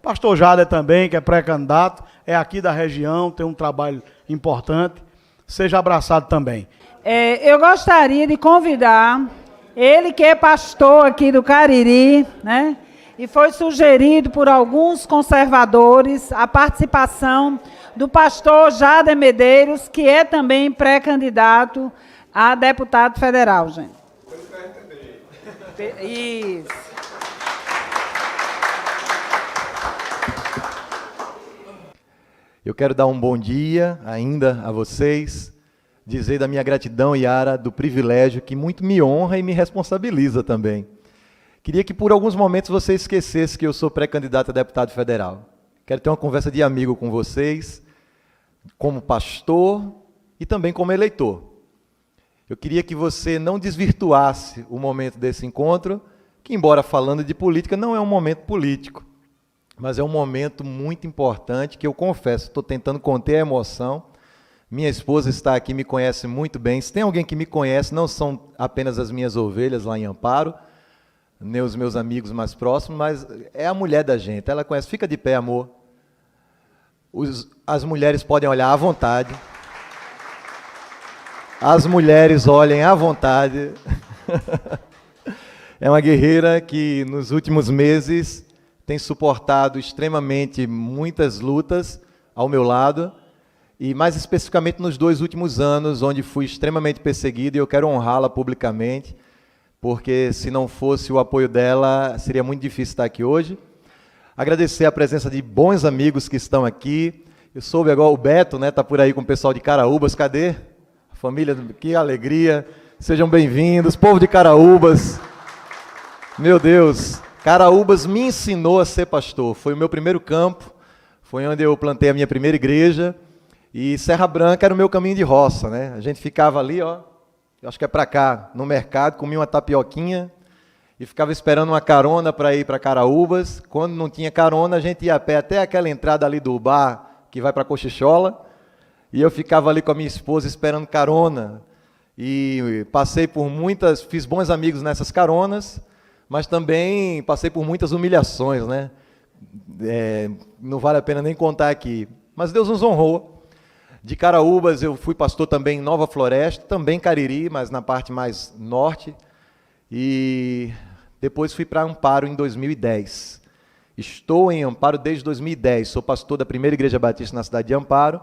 Pastor Jader também, que é pré-candidato, é aqui da região, tem um trabalho importante. Seja abraçado também. Eu gostaria de convidar ele, que é pastor aqui do Cariri, né? E foi sugerido por alguns conservadores a participação do pastor Jader Medeiros, que é também pré-candidato a deputado federal, gente. Isso. Eu quero dar um bom dia ainda a vocês, dizer da minha gratidão, Yara, do privilégio que muito me honra e me responsabiliza também. Queria que por alguns momentos você esquecesse que eu sou pré-candidato a deputado federal. Quero ter uma conversa de amigo com vocês, como pastor e também como eleitor. Eu queria que você não desvirtuasse o momento desse encontro, que embora falando de política, não é um momento político, mas é um momento muito importante que eu confesso, estou tentando conter a emoção. Minha esposa está aqui, me conhece muito bem. Se tem alguém que me conhece, não são apenas as minhas ovelhas lá em Amparo, nem os meus amigos mais próximos, mas é a mulher da gente. Ela conhece. Fica de pé, amor. As mulheres podem olhar à vontade. As mulheres olhem à vontade. É uma guerreira que nos últimos meses tem suportado extremamente muitas lutas ao meu lado, e mais especificamente nos 2 últimos anos, onde fui extremamente perseguido, e eu quero honrá-la publicamente, porque se não fosse o apoio dela, seria muito difícil estar aqui hoje. Agradecer a presença de bons amigos que estão aqui. Eu soube agora, o Beto, né, está por aí com o pessoal de Caraúbas. Cadê? A família, que alegria. Sejam bem-vindos, povo de Caraúbas. Meu Deus, Caraúbas me ensinou a ser pastor. Foi o meu primeiro campo, foi onde eu plantei a minha primeira igreja. E Serra Branca era o meu caminho de roça, né? A gente ficava ali, ó, eu acho que é para cá, no mercado, comia uma tapioquinha e ficava esperando uma carona para ir para Caraúbas. Quando não tinha carona, a gente ia a pé até aquela entrada ali do bar que vai para Cochichola. E eu ficava ali com a minha esposa esperando carona. E passei por muitas, fiz bons amigos nessas caronas, mas também passei por muitas humilhações, né? Não vale a pena nem contar aqui. Mas Deus nos honrou. De Caraúbas eu fui pastor também em Nova Floresta, também Cariri, mas na parte mais norte. E depois fui para Amparo em 2010. Estou em Amparo desde 2010, sou pastor da primeira igreja batista na cidade de Amparo.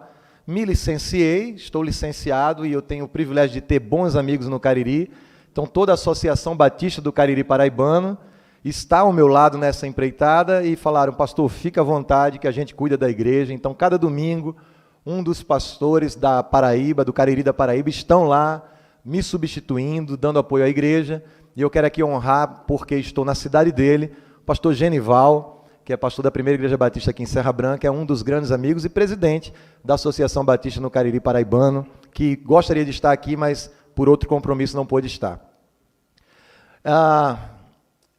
Me licenciei, estou licenciado e eu tenho o privilégio de ter bons amigos no Cariri. Então toda a Associação Batista do Cariri Paraibano está ao meu lado nessa empreitada e falaram, pastor, fica à vontade que a gente cuida da igreja. Então cada domingo, um dos pastores da Paraíba, do Cariri da Paraíba, estão lá me substituindo, dando apoio à igreja. E eu quero aqui honrar, porque estou na cidade dele, o pastor Genival, que é pastor da primeira igreja batista aqui em Serra Branca, é um dos grandes amigos e presidente da Associação Batista no Cariri Paraibano, que gostaria de estar aqui, mas por outro compromisso não pôde estar.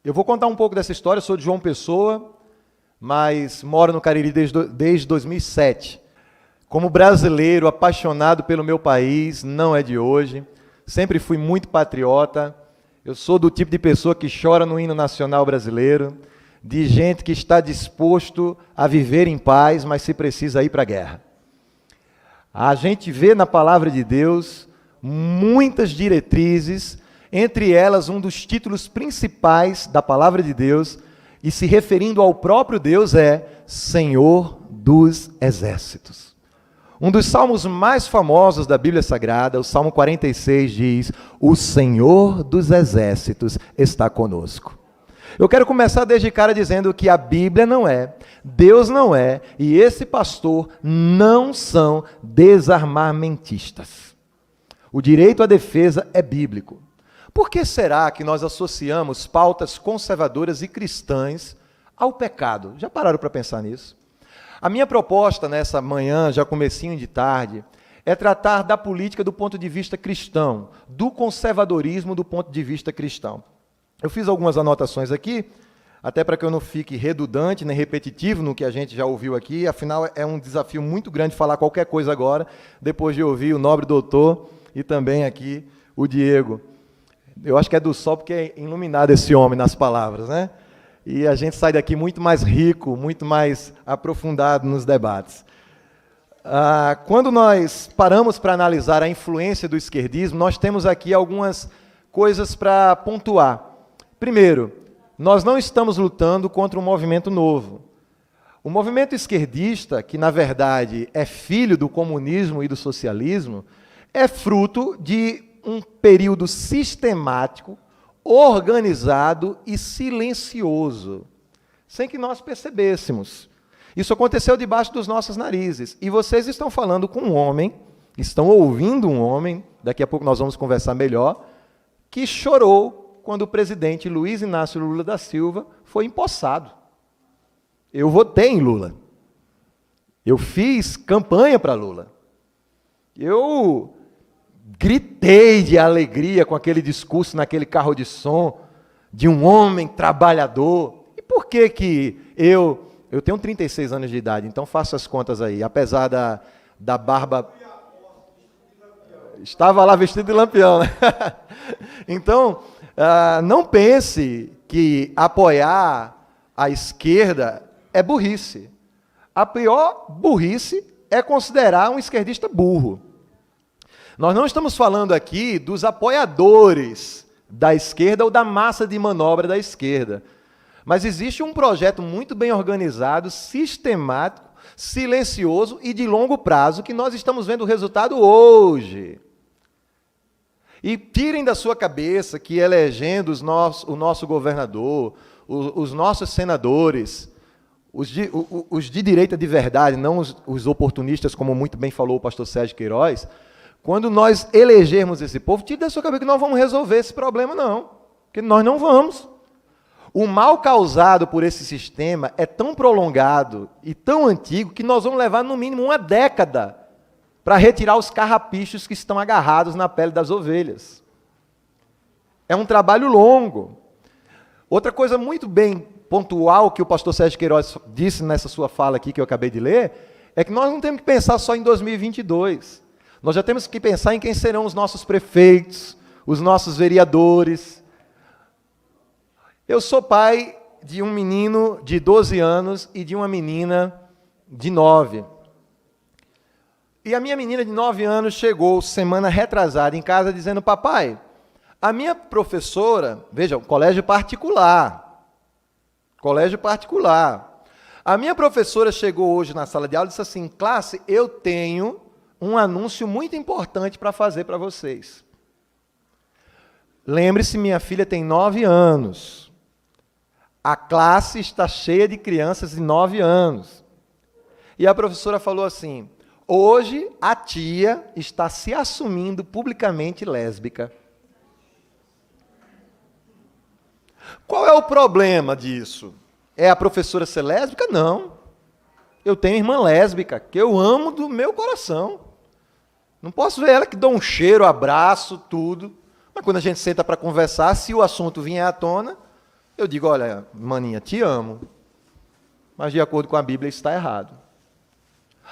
Eu vou contar um pouco dessa história. Eu sou de João Pessoa, mas moro no Cariri desde 2007. Como brasileiro, apaixonado pelo meu país, não é de hoje. Sempre fui muito patriota. Eu sou do tipo de pessoa que chora no hino nacional brasileiro, de gente que está disposto a viver em paz, mas se precisa ir para a guerra. A gente vê na palavra de Deus muitas diretrizes, entre elas um dos títulos principais da palavra de Deus, e se referindo ao próprio Deus, é Senhor dos Exércitos. Um dos salmos mais famosos da Bíblia Sagrada, o Salmo 46, diz: o Senhor dos Exércitos está conosco. Eu quero começar desde cara dizendo que a Bíblia não é, Deus não é, e esse pastor não são desarmamentistas. O direito à defesa é bíblico. Por que será que nós associamos pautas conservadoras e cristãs ao pecado? Já pararam para pensar nisso? A minha proposta nessa manhã, já comecinho de tarde, é tratar da política do ponto de vista cristão, do conservadorismo do ponto de vista cristão. Eu fiz algumas anotações aqui, até para que eu não fique redundante nem repetitivo no que a gente já ouviu aqui, afinal é um desafio muito grande falar qualquer coisa agora, depois de ouvir o nobre doutor e também aqui o Diego. Eu acho que é do sol porque é iluminado esse homem nas palavras, né? e a gente sai daqui muito mais rico, muito mais aprofundado nos debates. Quando nós paramos para analisar a influência do esquerdismo, nós temos aqui algumas coisas para pontuar. Primeiro, nós não estamos lutando contra um movimento novo. O movimento esquerdista, que na verdade é filho do comunismo e do socialismo, é fruto de um período sistemático, organizado e silencioso, sem que nós percebêssemos. Isso aconteceu debaixo dos nossos narizes. E vocês estão falando com um homem, estão ouvindo um homem, daqui a pouco nós vamos conversar melhor, que chorou quando o presidente Luiz Inácio Lula da Silva foi empossado. Eu votei em Lula. Eu fiz campanha para Lula. Eu gritei de alegria com aquele discurso naquele carro de som de um homem trabalhador. E por que eu tenho 36 anos de idade, então faço as contas aí, apesar da barba... Estava lá vestido de lampião, né? Então, não pense que apoiar a esquerda é burrice. A pior burrice é considerar um esquerdista burro. Nós não estamos falando aqui dos apoiadores da esquerda ou da massa de manobra da esquerda. Mas existe um projeto muito bem organizado, sistemático, silencioso e de longo prazo que nós estamos vendo o resultado hoje. E tirem da sua cabeça que elegendo o nosso governador, os nossos senadores, os de direita de verdade, não os oportunistas, como muito bem falou o pastor Sérgio Queiroz, quando nós elegermos esse povo, tire da sua cabeça que nós vamos resolver esse problema, não. Porque nós não vamos. O mal causado por esse sistema é tão prolongado e tão antigo que nós vamos levar no mínimo uma década para retirar os carrapichos que estão agarrados na pele das ovelhas. É um trabalho longo. Outra coisa muito bem pontual que o pastor Sérgio Queiroz disse nessa sua fala aqui que eu acabei de ler, é que nós não temos que pensar só em 2022. Nós já temos que pensar em quem serão os nossos prefeitos, os nossos vereadores. Eu sou pai de um menino de 12 anos e de uma menina de 9. E a minha menina de 9 anos chegou semana retrasada em casa dizendo: papai, a minha professora, veja, colégio particular, a minha professora chegou hoje na sala de aula e disse assim: classe, eu tenho um anúncio muito importante para fazer para vocês. Lembre-se, minha filha tem 9 anos. A classe está cheia de crianças de 9 anos. E a professora falou assim: hoje a tia está se assumindo publicamente lésbica. Qual é o problema disso? É a professora ser lésbica? Não. Eu tenho irmã lésbica, que eu amo do meu coração. Não posso ver ela que dá um cheiro, abraço, tudo. Mas quando a gente senta para conversar, se o assunto vier à tona, eu digo: olha, maninha, te amo. Mas de acordo com a Bíblia isso está errado.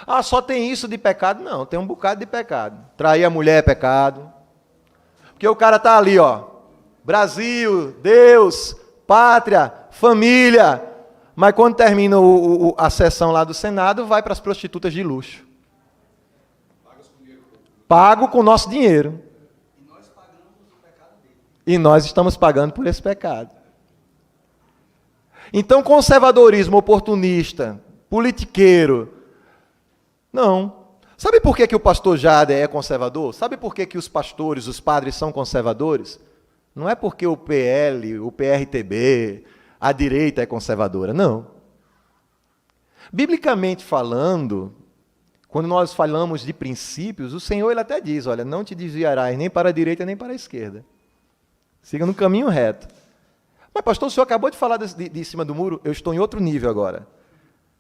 Ah, só tem isso de pecado? Não, tem um bocado de pecado. Trair a mulher é pecado. Porque o cara está ali, ó, Brasil, Deus, pátria, família. Mas quando termina a sessão lá do Senado, vai para as prostitutas de luxo. Pago com o nosso dinheiro. E nós pagamos o pecado dele. E nós estamos pagando por esse pecado. Então, conservadorismo oportunista, politiqueiro, não. Sabe por que o pastor Jader é conservador? Sabe por que os pastores, os padres são conservadores? Não é porque o PL, o PRTB, a direita é conservadora, não. Biblicamente falando, quando nós falamos de princípios, o Senhor ele até diz: olha, não te desviarás nem para a direita nem para a esquerda. Siga no caminho reto. Mas, pastor, o senhor acabou de falar de cima do muro, eu estou em outro nível agora.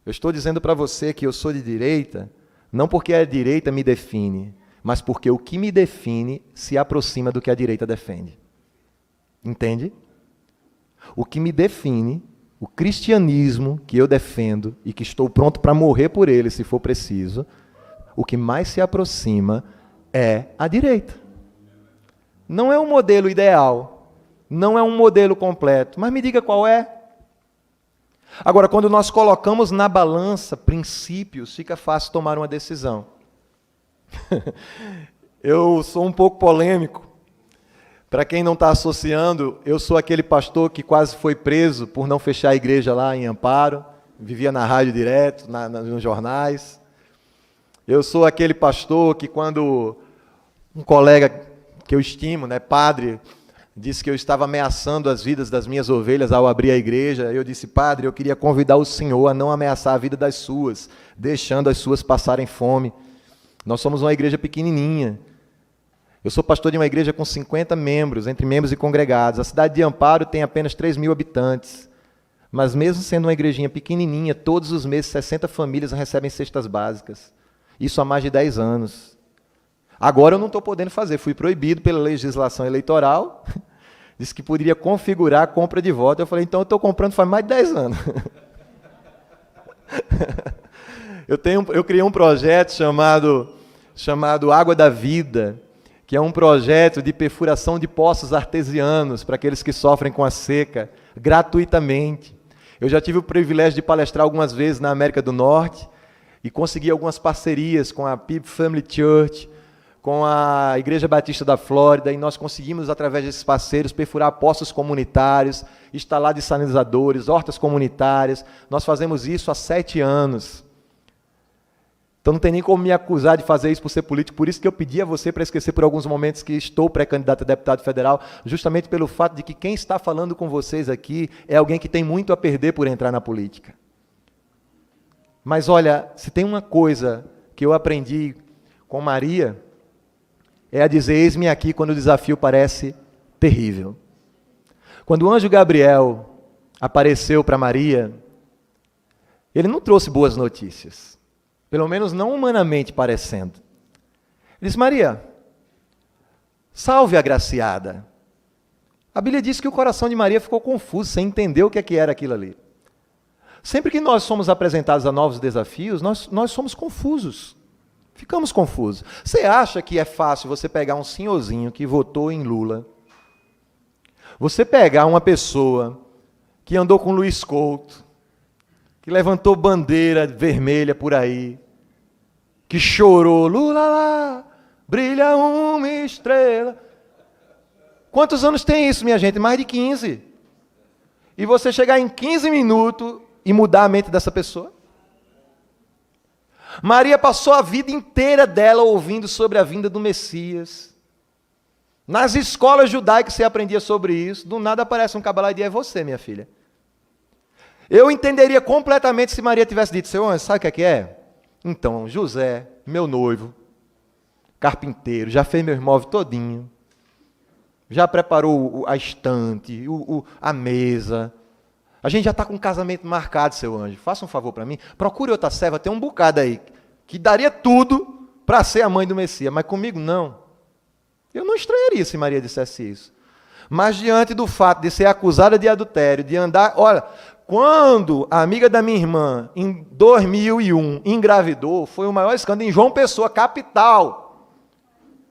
Eu estou dizendo para você que eu sou de direita, não porque a direita me define, mas porque o que me define se aproxima do que a direita defende. Entende? O que me define, o cristianismo que eu defendo e que estou pronto para morrer por ele, se for preciso, o que mais se aproxima é a direita. Não é um modelo ideal, não é um modelo completo, mas me diga qual é. Agora, quando nós colocamos na balança princípios, fica fácil tomar uma decisão. Eu sou um pouco polêmico. Para quem não está associando, eu sou aquele pastor que quase foi preso por não fechar a igreja lá em Amparo, vivia na rádio direto, nos jornais. Eu sou aquele pastor que quando um colega que eu estimo, padre, disse que eu estava ameaçando as vidas das minhas ovelhas ao abrir a igreja, eu disse: padre, eu queria convidar o senhor a não ameaçar a vida das suas, deixando as suas passarem fome. Nós somos uma igreja pequenininha. Eu sou pastor de uma igreja com 50 membros, entre membros e congregados. A cidade de Amparo tem apenas 3.000 habitantes. Mas mesmo sendo uma igrejinha pequenininha, todos os meses 60 famílias recebem cestas básicas. Isso há mais de 10 anos. Agora eu não estou podendo fazer, fui proibido pela legislação eleitoral. Disse que poderia configurar a compra de voto. Eu falei, então eu estou comprando faz mais de 10 anos. Eu criei um projeto chamado Água da Vida, que é um projeto de perfuração de poços artesianos para aqueles que sofrem com a seca, gratuitamente. Eu já tive o privilégio de palestrar algumas vezes na América do Norte e consegui algumas parcerias com a PIB Family Church, com a Igreja Batista da Flórida, e nós conseguimos, através desses parceiros, perfurar poços comunitários, instalar desalinizadores, hortas comunitárias. Nós fazemos isso há 7 anos. Então não tem nem como me acusar de fazer isso por ser político, por isso que eu pedi a você para esquecer por alguns momentos que estou pré-candidato a deputado federal, justamente pelo fato de que quem está falando com vocês aqui é alguém que tem muito a perder por entrar na política. Mas olha, se tem uma coisa que eu aprendi com Maria, é a dizer: eis-me aqui quando o desafio parece terrível. Quando o anjo Gabriel apareceu para Maria, ele não trouxe boas notícias. Pelo menos não humanamente parecendo. Ele disse: Maria, salve a agraciada. A Bíblia diz que o coração de Maria ficou confuso, sem entender o que era aquilo ali. Sempre que nós somos apresentados a novos desafios, nós somos confusos. Ficamos confusos. Você acha que é fácil você pegar um senhorzinho que votou em Lula, você pegar uma pessoa que andou com Luiz Couto, que levantou bandeira vermelha por aí, que chorou, Lula lá, brilha uma estrela. Quantos anos tem isso, minha gente? Mais de 15. E você chegar em 15 minutos e mudar a mente dessa pessoa? Maria passou a vida inteira dela ouvindo sobre a vinda do Messias. Nas escolas judaicas você aprendia sobre isso. Do nada aparece um cabala e diz: é você, minha filha. Eu entenderia completamente se Maria tivesse dito: Senhor, sabe o que é? Então, José, meu noivo, carpinteiro, já fez meu imóvel todinho, já preparou a estante, a mesa, a gente já está com um casamento marcado, seu anjo, faça um favor para mim, procure outra serva, tem um bocado aí, que daria tudo para ser a mãe do Messias, mas comigo não. Eu não estranharia se Maria dissesse isso. Mas diante do fato de ser acusada de adultério, de andar... Olha, quando a amiga da minha irmã, em 2001, engravidou, foi o maior escândalo em João Pessoa, capital.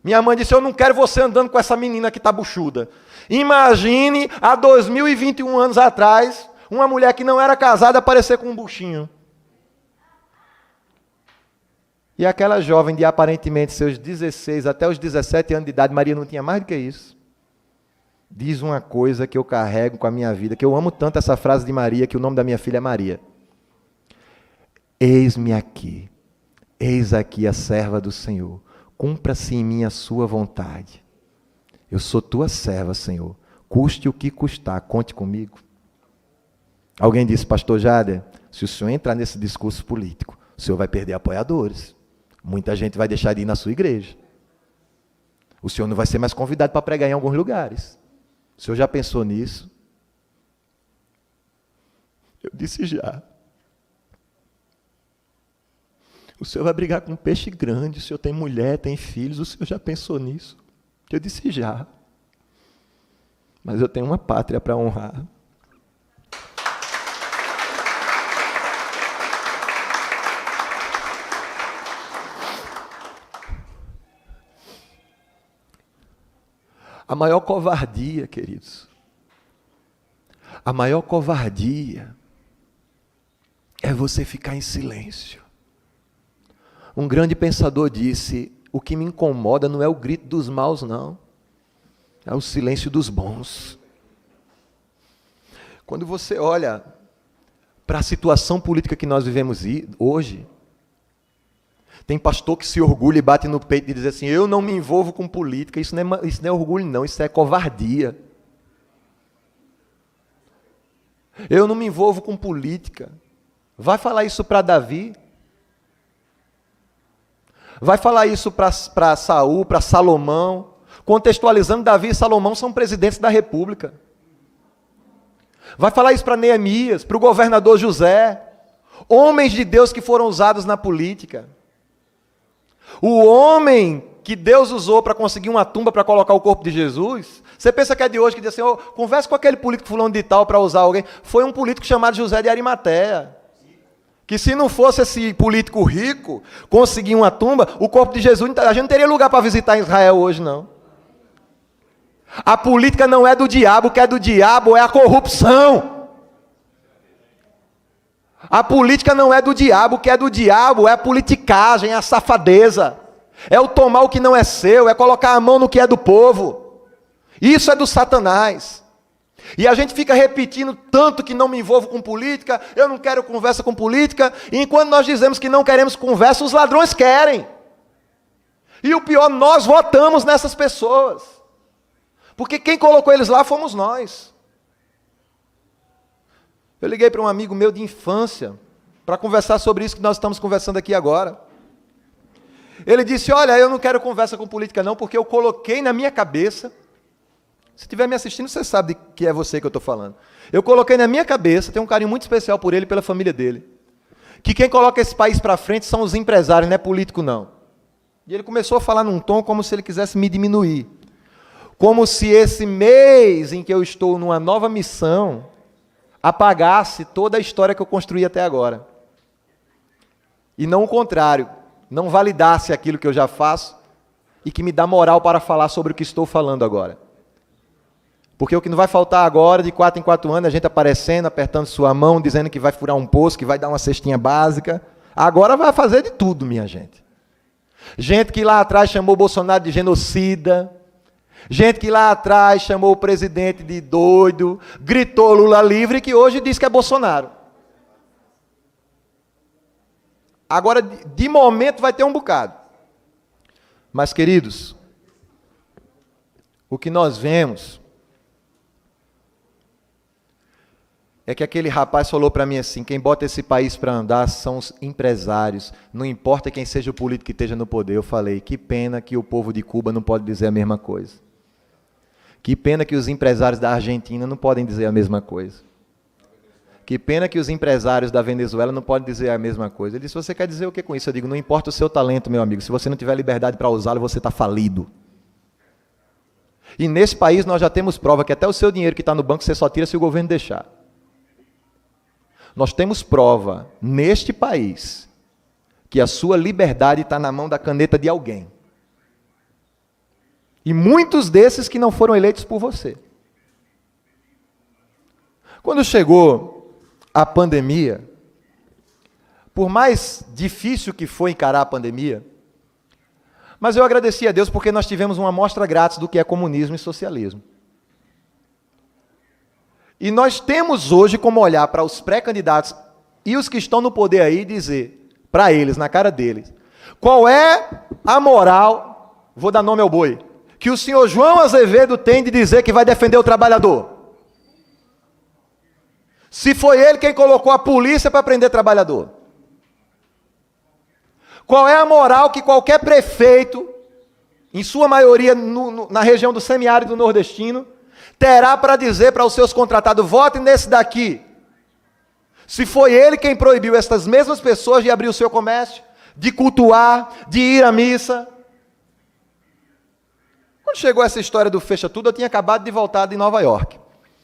Minha mãe disse: eu não quero você andando com essa menina que está buchuda. Imagine, há 2021 anos atrás, uma mulher que não era casada aparecer com um buchinho. E aquela jovem de aparentemente seus 16 até os 17 anos de idade, Maria não tinha mais do que isso. Diz uma coisa que eu carrego com a minha vida, que eu amo tanto essa frase de Maria, que o nome da minha filha é Maria. Eis-me aqui, eis aqui a serva do Senhor, cumpra-se em mim a sua vontade. Eu sou tua serva, Senhor, custe o que custar, conte comigo. Alguém disse: pastor Jader, se o senhor entrar nesse discurso político, o senhor vai perder apoiadores. Muita gente vai deixar de ir na sua igreja. O senhor não vai ser mais convidado para pregar em alguns lugares. O senhor já pensou nisso? Eu disse: já. O senhor vai brigar com um peixe grande, o senhor tem mulher, tem filhos, o senhor já pensou nisso? Eu disse: já. Mas eu tenho uma pátria para honrar. A maior covardia, queridos, a maior covardia é você ficar em silêncio. Um grande pensador disse: o que me incomoda não é o grito dos maus, não. É o silêncio dos bons. Quando você olha para a situação política que nós vivemos hoje, tem pastor que se orgulha e bate no peito e diz assim: eu não me envolvo com política. Isso não é orgulho, não, isso é covardia. Eu não me envolvo com política. Vai falar isso para Davi? Vai falar isso para Saul, para Salomão? Contextualizando, Davi e Salomão são presidentes da República. Vai falar isso para Neemias, para o governador José, homens de Deus que foram usados na política. O homem que Deus usou para conseguir uma tumba para colocar o corpo de Jesus, você pensa que é de hoje que diz assim: conversa com aquele político fulano de tal para usar alguém. Foi um político chamado José de Arimateia, que se não fosse esse político rico conseguir uma tumba, o corpo de Jesus, a gente não teria lugar para visitar em Israel hoje, não. A política não é do diabo, o que é do diabo é a corrupção. A política não é do diabo, o que é do diabo é a politicagem, é a safadeza. É o tomar o que não é seu, é colocar a mão no que é do povo. Isso é do Satanás. E a gente fica repetindo tanto que não me envolvo com política, eu não quero conversa com política, e enquanto nós dizemos que não queremos conversa, os ladrões querem. E o pior, nós votamos nessas pessoas. Porque quem colocou eles lá fomos nós. Eu liguei para um amigo meu de infância, para conversar sobre isso que nós estamos conversando aqui agora. Ele disse: olha, eu não quero conversa com política não, porque eu coloquei na minha cabeça, se estiver me assistindo, você sabe que é você que eu estou falando. Eu coloquei na minha cabeça, tenho um carinho muito especial por ele e pela família dele, que quem coloca esse país para frente são os empresários, não é político não. E ele começou a falar num tom como se ele quisesse me diminuir. Como se esse mês em que eu estou numa nova missão apagasse toda a história que eu construí até agora. E não o contrário, não validasse aquilo que eu já faço e que me dá moral para falar sobre o que estou falando agora. Porque o que não vai faltar agora, de 4 em 4 anos, a gente aparecendo, apertando sua mão, dizendo que vai furar um poço, que vai dar uma cestinha básica. Agora vai fazer de tudo, minha gente. Gente que lá atrás chamou Bolsonaro de genocida, gente que lá atrás chamou o presidente de doido, gritou Lula livre, que hoje diz que é Bolsonaro. Agora, de momento, vai ter um bocado. Mas, queridos, o que nós vemos é que aquele rapaz falou para mim assim: quem bota esse país para andar são os empresários, não importa quem seja o político que esteja no poder. Eu falei: que pena que o povo de Cuba não pode dizer a mesma coisa. Que pena que os empresários da Argentina não podem dizer a mesma coisa. Que pena que os empresários da Venezuela não podem dizer a mesma coisa. Ele disse: você quer dizer o que com isso? Eu digo: não importa o seu talento, meu amigo, se você não tiver liberdade para usá-lo, você está falido. E nesse país nós já temos prova que até o seu dinheiro que está no banco você só tira se o governo deixar. Nós temos prova, neste país, que a sua liberdade está na mão da caneta de alguém. E muitos desses que não foram eleitos por você. Quando chegou a pandemia, por mais difícil que foi encarar a pandemia, mas eu agradeci a Deus porque nós tivemos uma amostra grátis do que é comunismo e socialismo. E nós temos hoje como olhar para os pré-candidatos e os que estão no poder aí e dizer para eles, na cara deles, qual é a moral, vou dar nome ao boi, que o senhor João Azevedo tem de dizer que vai defender o trabalhador. Se foi ele quem colocou a polícia para prender trabalhador. Qual é a moral que qualquer prefeito, em sua maioria na região do semiárido nordestino, terá para dizer para os seus contratados: votem nesse daqui. Se foi ele quem proibiu essas mesmas pessoas de abrir o seu comércio, de cultuar, de ir à missa. Quando chegou essa história do fecha tudo, eu tinha acabado de voltar de Nova York.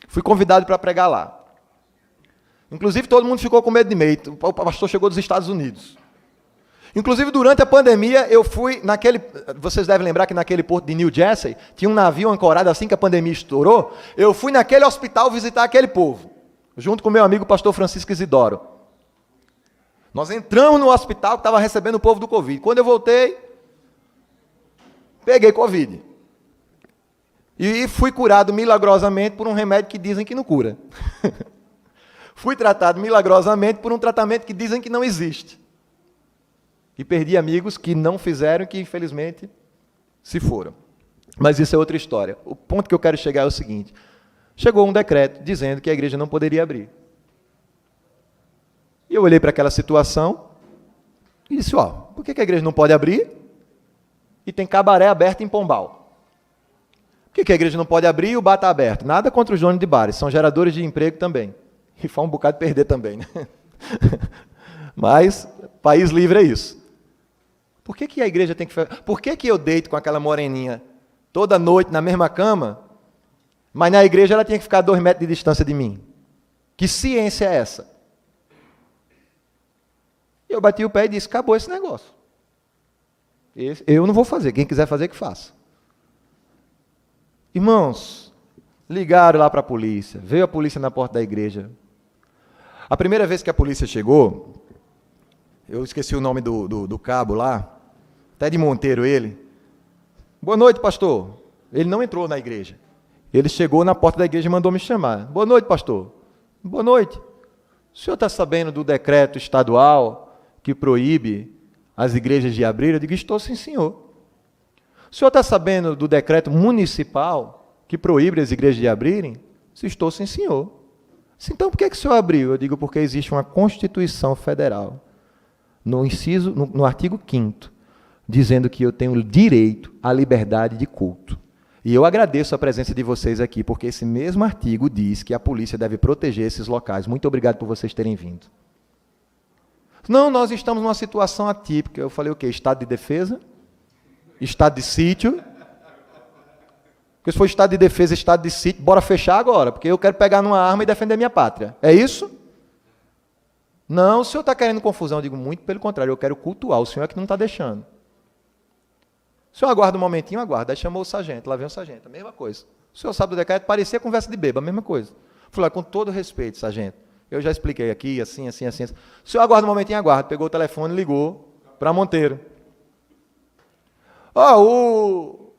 Fui convidado para pregar lá. Inclusive, todo mundo ficou com medo de mim. O pastor chegou dos Estados Unidos. Inclusive, durante a pandemia, eu fui naquele... Vocês devem lembrar que naquele porto de New Jersey, tinha um navio ancorado assim que a pandemia estourou. Eu fui naquele hospital visitar aquele povo, junto com meu amigo pastor Francisco Isidoro. Nós entramos no hospital que estava recebendo o povo do Covid. Quando eu voltei, peguei Covid. E fui curado milagrosamente por um remédio que dizem que não cura. Fui tratado milagrosamente por um tratamento que dizem que não existe. E perdi amigos que não fizeram e que, infelizmente, se foram. Mas isso é outra história. O ponto que eu quero chegar é o seguinte. Chegou um decreto dizendo que a igreja não poderia abrir. E eu olhei para aquela situação e disse, por que a igreja não pode abrir e tem cabaré aberto em Pombal? Por que a igreja não pode abrir e o bar está aberto? Nada contra os donos de bares, são geradores de emprego também. E faz um bocado de perder também, né? Mas, país livre é isso. Por que a igreja tem que... Por que eu deito com aquela moreninha toda noite na mesma cama, mas na igreja ela tinha que ficar a 2 metros de distância de mim? Que ciência é essa? Eu bati o pé e disse, acabou esse negócio. Eu não vou fazer, quem quiser fazer que faça. Irmãos, ligaram lá para a polícia, veio a polícia na porta da igreja. A primeira vez que a polícia chegou, eu esqueci o nome do cabo lá, até de Monteiro ele. Boa noite, pastor. Ele não entrou na igreja. Ele chegou na porta da igreja e mandou me chamar. Boa noite, pastor. Boa noite. O senhor está sabendo do decreto estadual que proíbe as igrejas de abrir? Eu digo, estou sim, senhor. O senhor está sabendo do decreto municipal que proíbe as igrejas de abrirem? Estou sim, senhor. Então, por que o senhor abriu? Eu digo, porque existe uma Constituição Federal, no artigo 5º, dizendo que eu tenho direito à liberdade de culto. E eu agradeço a presença de vocês aqui, porque esse mesmo artigo diz que a polícia deve proteger esses locais. Muito obrigado por vocês terem vindo. Não, nós estamos numa situação atípica. Eu falei o quê? Estado de defesa? Estado de sítio? Porque se for estado de defesa, estado de sítio, bora fechar agora, porque eu quero pegar numa arma e defender minha pátria. É isso? Não, o senhor está querendo confusão. Eu digo, muito pelo contrário, eu quero cultuar. O senhor é que não está deixando. O senhor aguarda um momentinho, aguarda. Aí chamou o sargento, lá vem o sargento, a mesma coisa. O senhor sabe do decreto, parecia conversa de bêbado, a mesma coisa. Falei, com todo respeito, sargento, eu já expliquei aqui, assim. O senhor aguarda um momentinho, aguarda. Pegou o telefone e ligou para Monteiro. O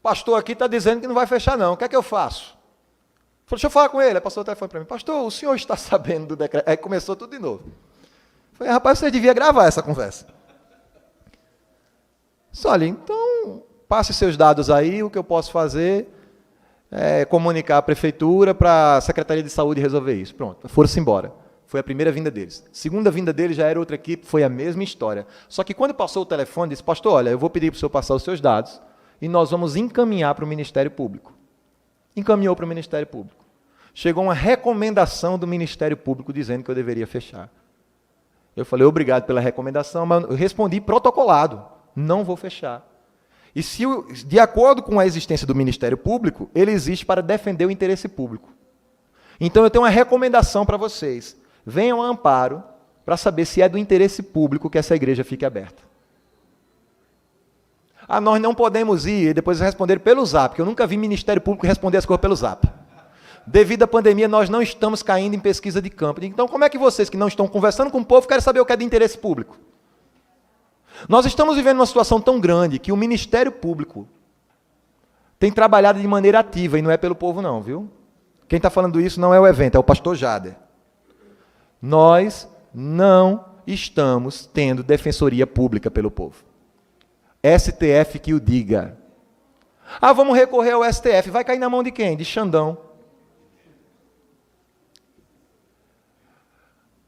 pastor aqui está dizendo que não vai fechar não, o que é que eu faço? Falei, deixa eu falar com ele. Aí passou o telefone para mim. Pastor, o senhor está sabendo do decreto? Aí começou tudo de novo. Falei, rapaz, você devia gravar essa conversa. Olha, então, passe seus dados aí, o que eu posso fazer é comunicar à prefeitura para a Secretaria de Saúde resolver isso. Pronto, foram-se embora. Foi a primeira vinda deles. Segunda vinda deles já era outra equipe, foi a mesma história. Só que quando passou o telefone, disse, pastor, olha, eu vou pedir para o senhor passar os seus dados e nós vamos encaminhar para o Ministério Público. Encaminhou para o Ministério Público. Chegou uma recomendação do Ministério Público dizendo que eu deveria fechar. Eu falei, obrigado pela recomendação, mas eu respondi protocolado, não vou fechar. E se, de acordo com a existência do Ministério Público, ele existe para defender o interesse público. Então eu tenho uma recomendação para vocês. Venham a amparo para saber se é do interesse público que essa igreja fique aberta. Nós não podemos ir, e depois responder pelo Zap, porque eu nunca vi Ministério Público responder as coisas pelo Zap. Devido à pandemia, nós não estamos caindo em pesquisa de campo. Então, como é que vocês que não estão conversando com o povo querem saber o que é de interesse público? Nós estamos vivendo uma situação tão grande que o Ministério Público tem trabalhado de maneira ativa, e não é pelo povo não, viu? Quem está falando isso não é o evento, é o pastor Jader. Nós não estamos tendo defensoria pública pelo povo. STF que o diga. Vamos recorrer ao STF. Vai cair na mão de quem? De Xandão.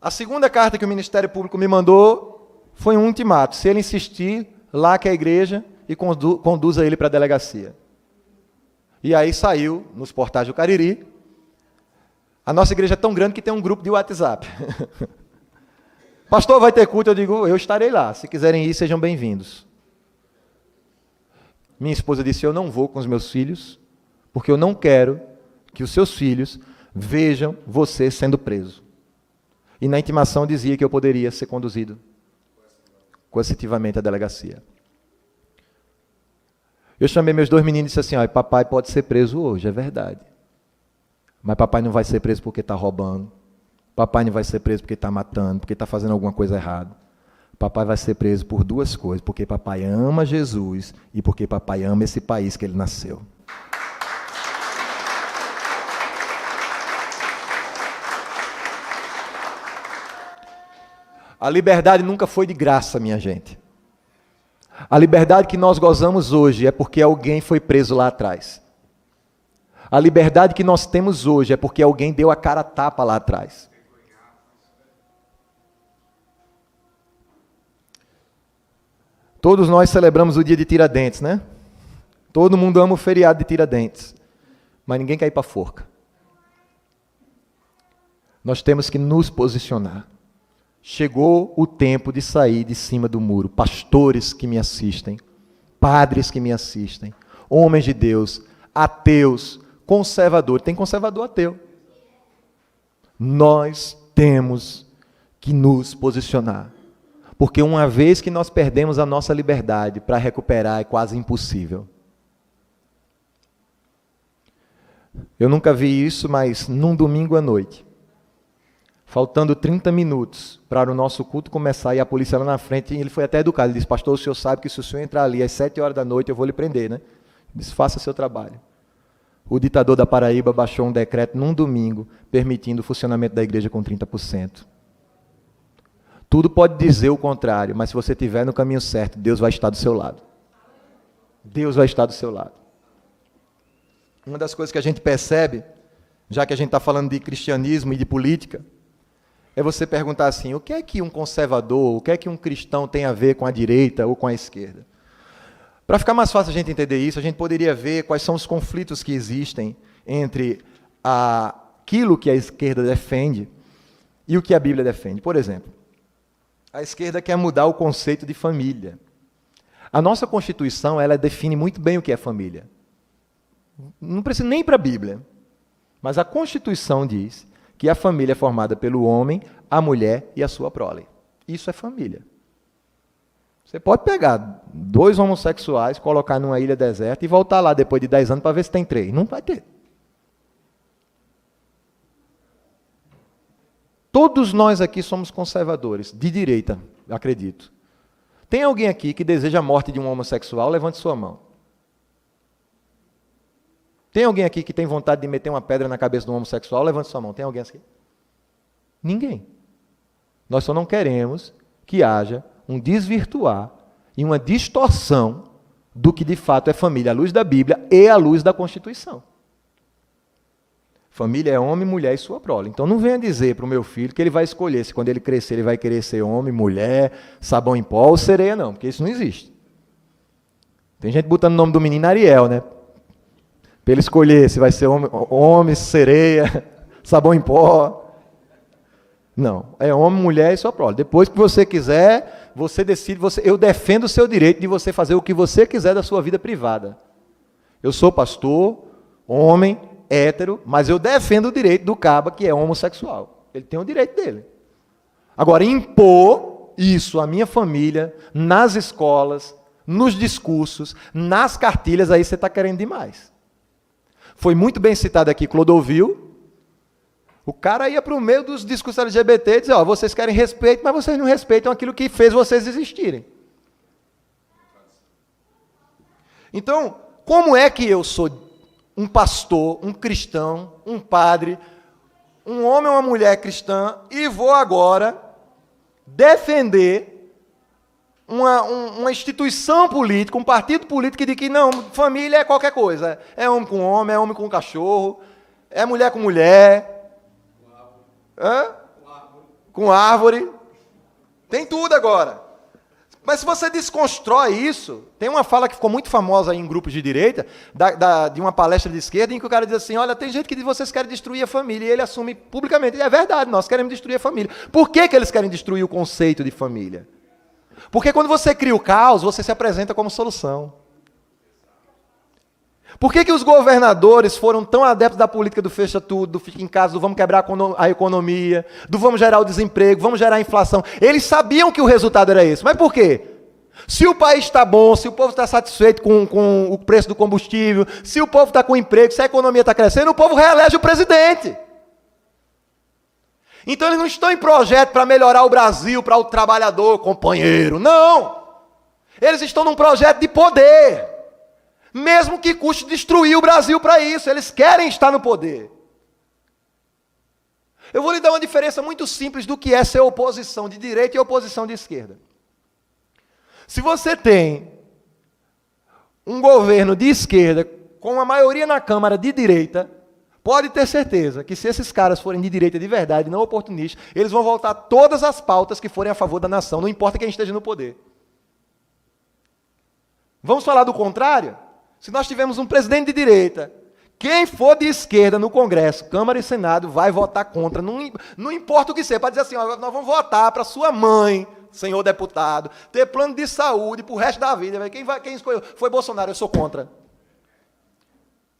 A segunda carta que o Ministério Público me mandou foi um ultimato. Se ele insistir, laque a igreja e conduza ele para a delegacia. E aí saiu nos portais do Cariri. A nossa igreja é tão grande que tem um grupo de WhatsApp. Pastor, vai ter culto? Eu digo, eu estarei lá. Se quiserem ir, sejam bem-vindos. Minha esposa disse, eu não vou com os meus filhos, porque eu não quero que os seus filhos vejam você sendo preso. E na intimação dizia que eu poderia ser conduzido coercitivamente à delegacia. Eu chamei meus 2 meninos e disse assim, papai pode ser preso hoje, é verdade. Mas papai não vai ser preso porque está roubando, Papai não vai ser preso porque está matando, porque está fazendo alguma coisa errada. Papai vai ser preso por duas coisas, porque papai ama Jesus e porque papai ama esse país que ele nasceu. A liberdade nunca foi de graça, minha gente. A liberdade que nós gozamos hoje é porque alguém foi preso lá atrás. A liberdade que nós temos hoje é porque alguém deu a cara a tapa lá atrás. Todos nós celebramos o dia de Tiradentes, né? Todo mundo ama o feriado de Tiradentes, mas ninguém quer ir para a forca. Nós temos que nos posicionar. Chegou o tempo de sair de cima do muro. Pastores que me assistem, padres que me assistem, homens de Deus, ateus, conservadores. Tem conservador ateu. Nós temos que nos posicionar. Porque uma vez que nós perdemos a nossa liberdade, para recuperar é quase impossível. Eu nunca vi isso, mas num domingo à noite, faltando 30 minutos para o nosso culto começar, e a polícia lá na frente, e ele foi até educado, ele disse, pastor, o senhor sabe que se o senhor entrar ali às 7 horas da noite, eu vou lhe prender, né? Ele disse, faça seu trabalho. O ditador da Paraíba baixou um decreto num domingo, permitindo o funcionamento da igreja com 30%. Tudo pode dizer o contrário, mas se você estiver no caminho certo, Deus vai estar do seu lado. Deus vai estar do seu lado. Uma das coisas que a gente percebe, já que a gente está falando de cristianismo e de política, é você perguntar assim, o que é que um conservador, o que é que um cristão tem a ver com a direita ou com a esquerda? Para ficar mais fácil a gente entender isso, a gente poderia ver quais são os conflitos que existem entre aquilo que a esquerda defende e o que a Bíblia defende. Por exemplo, a esquerda quer mudar o conceito de família. A nossa Constituição, ela define muito bem o que é família. Não precisa nem para a Bíblia. Mas a Constituição diz que a família é formada pelo homem, a mulher e a sua prole. Isso é família. Você pode pegar 2 homossexuais, colocar numa ilha deserta e voltar lá depois de 10 anos para ver se tem 3. Não vai ter. Todos nós aqui somos conservadores, de direita, acredito. Tem alguém aqui que deseja a morte de um homossexual? Levante sua mão. Tem alguém aqui que tem vontade de meter uma pedra na cabeça de um homossexual? Levante sua mão. Tem alguém aqui? Ninguém. Nós só não queremos que haja um desvirtuar e uma distorção do que de fato é família, à luz da Bíblia e à luz da Constituição. Família é homem, mulher e sua prole. Então não venha dizer para o meu filho que ele vai escolher se quando ele crescer ele vai querer ser homem, mulher, sabão em pó ou sereia, não, porque isso não existe. Tem gente botando o nome do menino Ariel, né? Para ele escolher se vai ser homem, sereia, sabão em pó. Não, é homem, mulher e sua prole. Depois que você quiser, você decide, eu defendo o seu direito de você fazer o que você quiser da sua vida privada. Eu sou pastor, homem, hétero, mas eu defendo o direito do caba que é homossexual. Ele tem o direito dele. Agora, impor isso à minha família, nas escolas, nos discursos, nas cartilhas, aí você está querendo demais. Foi muito bem citado aqui Clodovil. O cara ia para o meio dos discursos LGBT e dizia, ó, vocês querem respeito, mas vocês não respeitam aquilo que fez vocês existirem. Então, como é que eu sou um pastor, um cristão, um padre, um homem ou uma mulher cristã, e vou agora defender uma instituição política, um partido político que diz que não, família é qualquer coisa. É homem com homem, é homem com cachorro, é mulher com mulher. Com árvore. Tem tudo agora. Mas se você desconstrói isso, tem uma fala que ficou muito famosa aí em grupos de direita, de uma palestra de esquerda, em que o cara diz assim, olha, tem gente que diz que vocês querem destruir a família, e ele assume publicamente, é verdade, nós queremos destruir a família. Por que eles querem destruir o conceito de família? Porque quando você cria o caos, você se apresenta como solução. Por que os governadores foram tão adeptos da política do fecha tudo, do fica em casa, do vamos quebrar a economia, do vamos gerar o desemprego, vamos gerar a inflação? Eles sabiam que o resultado era esse. Mas por quê? Se o país está bom, se o povo está satisfeito com o preço do combustível, se o povo está com emprego, se a economia está crescendo, o povo reelege o presidente. Então eles não estão em projeto para melhorar o Brasil, para o trabalhador, companheiro. Não! Eles estão num projeto de poder. Mesmo que custe destruir o Brasil para isso. Eles querem estar no poder. Eu vou lhe dar uma diferença muito simples do que é ser oposição de direita e oposição de esquerda. Se você tem um governo de esquerda com a maioria na Câmara de direita, pode ter certeza que se esses caras forem de direita de verdade, não oportunistas, eles vão voltar todas as pautas que forem a favor da nação, não importa quem esteja no poder. Vamos falar do contrário? Se nós tivermos um presidente de direita, quem for de esquerda no Congresso, Câmara e Senado, vai votar contra, não importa o que seja, para dizer assim, ó, nós vamos votar para sua mãe, senhor deputado, ter plano de saúde para o resto da vida. Quem escolheu? Foi Bolsonaro, eu sou contra.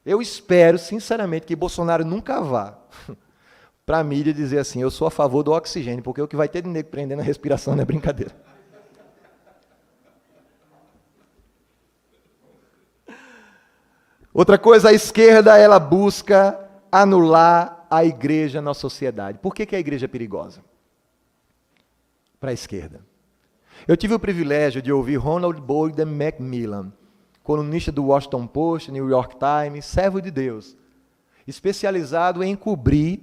Eu espero, sinceramente, que Bolsonaro nunca vá para a mídia dizer assim, eu sou a favor do oxigênio, porque o que vai ter de nego prendendo a respiração não é brincadeira. Outra coisa, a esquerda, ela busca anular a igreja na sociedade. Por que a igreja é perigosa? Para a esquerda. Eu tive o privilégio de ouvir Ronald Boyden Macmillan, colunista do Washington Post, New York Times, servo de Deus, especializado em cobrir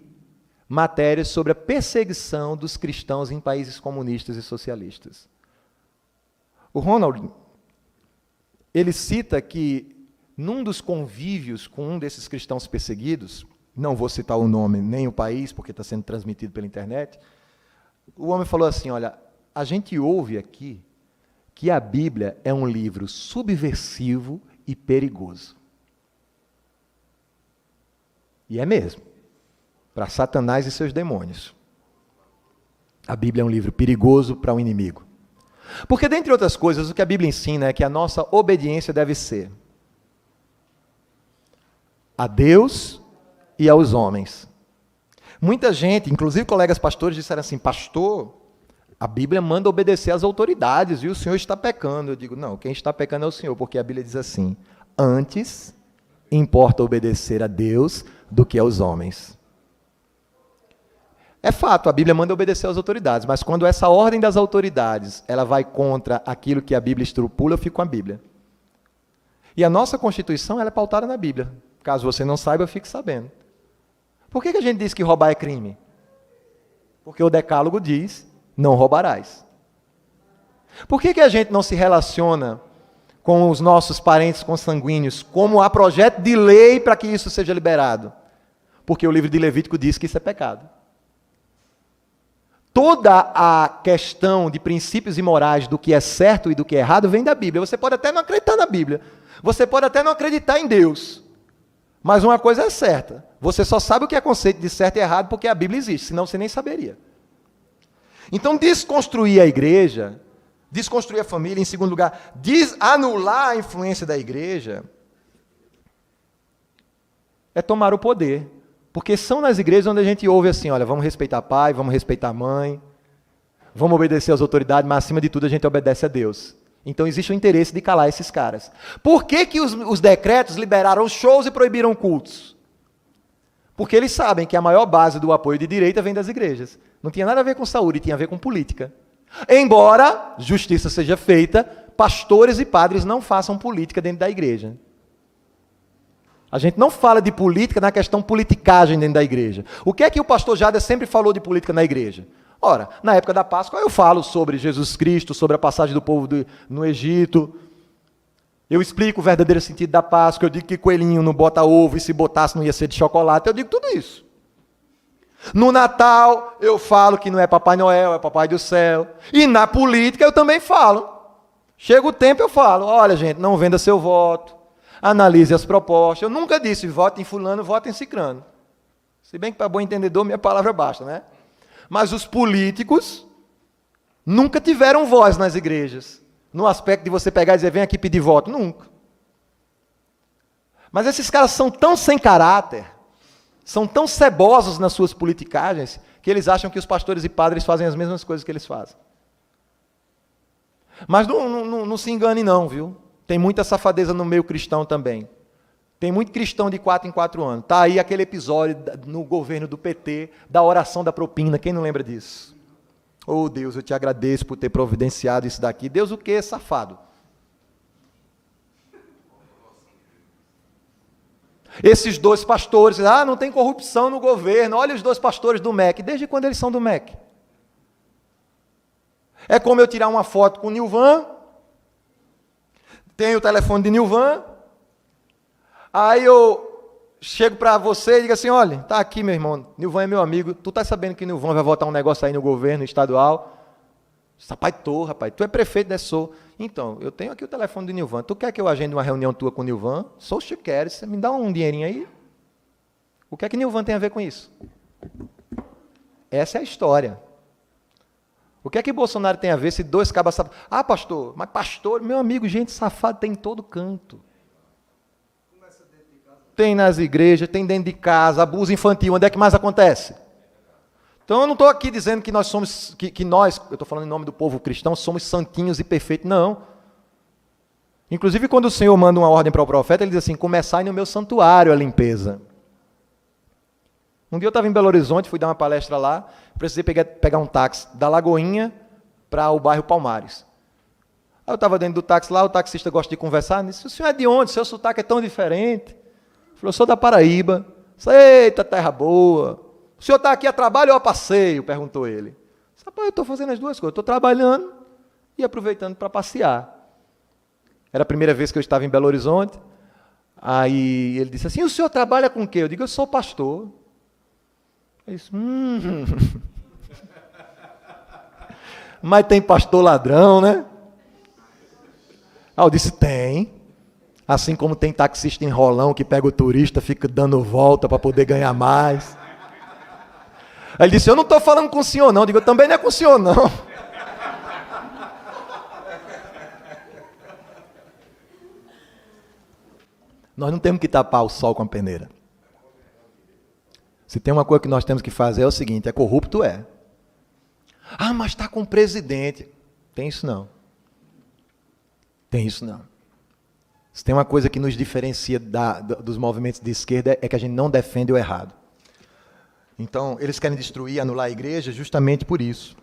matérias sobre a perseguição dos cristãos em países comunistas e socialistas. O Ronald, ele cita que, num dos convívios com um desses cristãos perseguidos, não vou citar o nome nem o país, porque está sendo transmitido pela internet, o homem falou assim, olha, a gente ouve aqui que a Bíblia é um livro subversivo e perigoso. E é mesmo, para Satanás e seus demônios. A Bíblia é um livro perigoso para o inimigo. Porque, dentre outras coisas, o que a Bíblia ensina é que a nossa obediência deve ser a Deus e aos homens. Muita gente, inclusive colegas pastores, disseram assim, pastor, a Bíblia manda obedecer às autoridades e o senhor está pecando. Eu digo, não, quem está pecando é o senhor, porque a Bíblia diz assim, antes importa obedecer a Deus do que aos homens. É fato, a Bíblia manda obedecer às autoridades, mas quando essa ordem das autoridades ela vai contra aquilo que a Bíblia estipula, eu fico com a Bíblia. E a nossa Constituição ela é pautada na Bíblia. Caso você não saiba, fique sabendo. Por que a gente diz que roubar é crime? Porque o Decálogo diz, não roubarás. Por que a gente não se relaciona com os nossos parentes consanguíneos como há projeto de lei para que isso seja liberado? Porque o livro de Levítico diz que isso é pecado. Toda a questão de princípios e morais do que é certo e do que é errado vem da Bíblia. Você pode até não acreditar na Bíblia. Você pode até não acreditar em Deus. Mas uma coisa é certa. Você só sabe o que é conceito de certo e errado porque a Bíblia existe. Senão você nem saberia. Então, desconstruir a igreja, desconstruir a família, em segundo lugar, anular a influência da igreja, é tomar o poder. Porque são nas igrejas onde a gente ouve assim, olha, vamos respeitar pai, vamos respeitar mãe, vamos obedecer às autoridades, mas acima de tudo a gente obedece a Deus. Então existe o interesse de calar esses caras. Por que os decretos liberaram shows e proibiram cultos? Porque eles sabem que a maior base do apoio de direita vem das igrejas. Não tinha nada a ver com saúde, tinha a ver com política. Embora justiça seja feita, pastores e padres não façam política dentro da igreja. A gente não fala de política na questão politicagem dentro da igreja. O que é que o pastor Jader sempre falou de política na igreja? Ora, na época da Páscoa eu falo sobre Jesus Cristo, sobre a passagem do povo no Egito. Eu explico o verdadeiro sentido da Páscoa, eu digo que coelhinho não bota ovo e se botasse não ia ser de chocolate, eu digo tudo isso. No Natal eu falo que não é Papai Noel, é Papai do Céu. E na política eu também falo. Chega o tempo eu falo, olha gente, não venda seu voto, analise as propostas. Eu nunca disse vote em fulano, vote em cicrano. Se bem que para bom entendedor minha palavra basta, né? Mas os políticos nunca tiveram voz nas igrejas. No aspecto de você pegar e dizer, vem aqui pedir voto. Nunca. Mas esses caras são tão sem caráter, são tão cebosos nas suas politicagens, que eles acham que os pastores e padres fazem as mesmas coisas que eles fazem. Mas não se engane não, viu? Tem muita safadeza no meio cristão também. Tem muito cristão de 4 em 4 anos. Está aí aquele episódio no governo do PT, da oração da propina. Quem não lembra disso? Oh, Deus, eu te agradeço por ter providenciado isso daqui. Deus o quê, safado? Esses 2 pastores, não tem corrupção no governo. Olha os 2 pastores do MEC. Desde quando eles são do MEC? É como eu tirar uma foto com o Nilvan, tenho o telefone de Nilvan, aí eu chego para você e digo assim, olha, tá aqui meu irmão, Nilvan é meu amigo, tu tá sabendo que Nilvan vai votar um negócio aí no governo estadual? Rapaz, tu é prefeito, né? Sou. Então, eu tenho aqui o telefone de Nilvan, tu quer que eu agende uma reunião tua com o Nilvan? Sou se queres, você me dá um dinheirinho aí? O que é que Nilvan tem a ver com isso? Essa é a história. O que é que Bolsonaro tem a ver se 2 cabas safados... pastor, mas pastor, meu amigo, gente safada tem em todo canto. Tem nas igrejas, tem dentro de casa, abuso infantil, onde é que mais acontece? Então eu não estou aqui dizendo que nós somos, que nós, eu estou falando em nome do povo cristão, somos santinhos e perfeitos, não. Inclusive quando o Senhor manda uma ordem para o profeta, ele diz assim, começai no meu santuário a limpeza. Um dia eu estava em Belo Horizonte, fui dar uma palestra lá, precisei pegar um táxi da Lagoinha para o bairro Palmares. Aí eu estava dentro do táxi lá, o taxista gosta de conversar, disse, o senhor é de onde? Seu sotaque é tão diferente. Ele falou, eu sou da Paraíba. Disse, eita, terra boa. O senhor está aqui a trabalho ou a passeio? Perguntou ele. Disse, rapaz, eu estou fazendo as 2 coisas, estou trabalhando e aproveitando para passear. Era a primeira vez que eu estava em Belo Horizonte. Aí ele disse assim, o senhor trabalha com o quê? Eu digo, eu sou pastor. Ele disse, Mas tem pastor ladrão, né? Eu disse, tem. Assim como tem taxista enrolão que pega o turista, fica dando volta para poder ganhar mais. Aí ele disse, eu não estou falando com o senhor não. Eu digo, eu também não é com o senhor não. Nós não temos que tapar o sol com a peneira. Se tem uma coisa que nós temos que fazer é o seguinte, é corrupto, é. Mas está com o presidente. Tem isso não. Tem isso não. Se tem uma coisa que nos diferencia dos movimentos de esquerda é que a gente não defende o errado. Então, eles querem destruir, anular a igreja justamente por isso.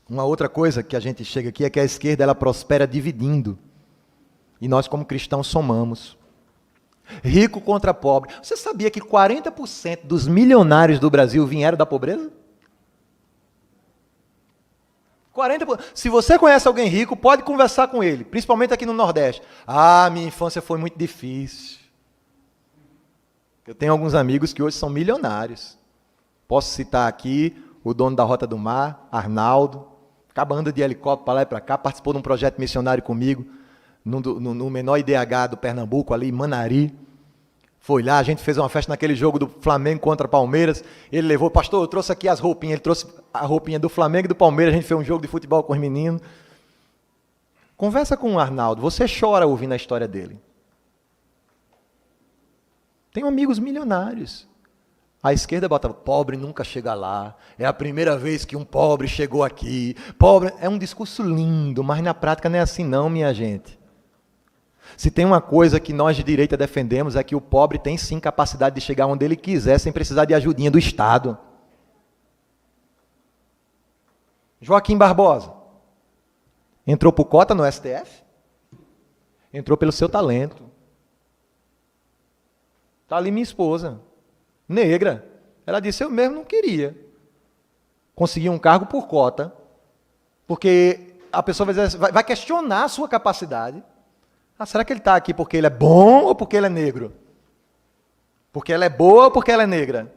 Uma outra coisa que a gente chega aqui é que a esquerda ela prospera dividindo. E nós, como cristãos, somamos. Rico contra pobre. Você sabia que 40% dos milionários do Brasil vieram da pobreza? 40%. Se você conhece alguém rico, pode conversar com ele, principalmente aqui no Nordeste. Minha infância foi muito difícil. Eu tenho alguns amigos que hoje são milionários. Posso citar aqui o dono da Rota do Mar, Arnaldo, acaba andando de helicóptero para lá e para cá, participou de um projeto missionário comigo, no menor IDH do Pernambuco, ali em Manari. Foi lá, a gente fez uma festa naquele jogo do Flamengo contra Palmeiras. Ele levou, pastor, eu trouxe aqui as roupinhas. Ele trouxe a roupinha do Flamengo e do Palmeiras. A gente fez um jogo de futebol com os meninos. Conversa com o Arnaldo. Você chora ouvindo a história dele. Tenho amigos milionários. A esquerda bota, pobre nunca chega lá. É a primeira vez que um pobre chegou aqui. Pobre é um discurso lindo, mas na prática não é assim não, minha gente. Se tem uma coisa que nós de direita defendemos é que o pobre tem sim capacidade de chegar onde ele quiser sem precisar de ajudinha do Estado. Joaquim Barbosa entrou por cota no STF? Entrou pelo seu talento. Está ali minha esposa, negra. Ela disse, eu mesmo não queria conseguir um cargo por cota, porque a pessoa vai questionar a sua capacidade. Será que ele está aqui porque ele é bom ou porque ele é negro? Porque ela é boa ou porque ela é negra?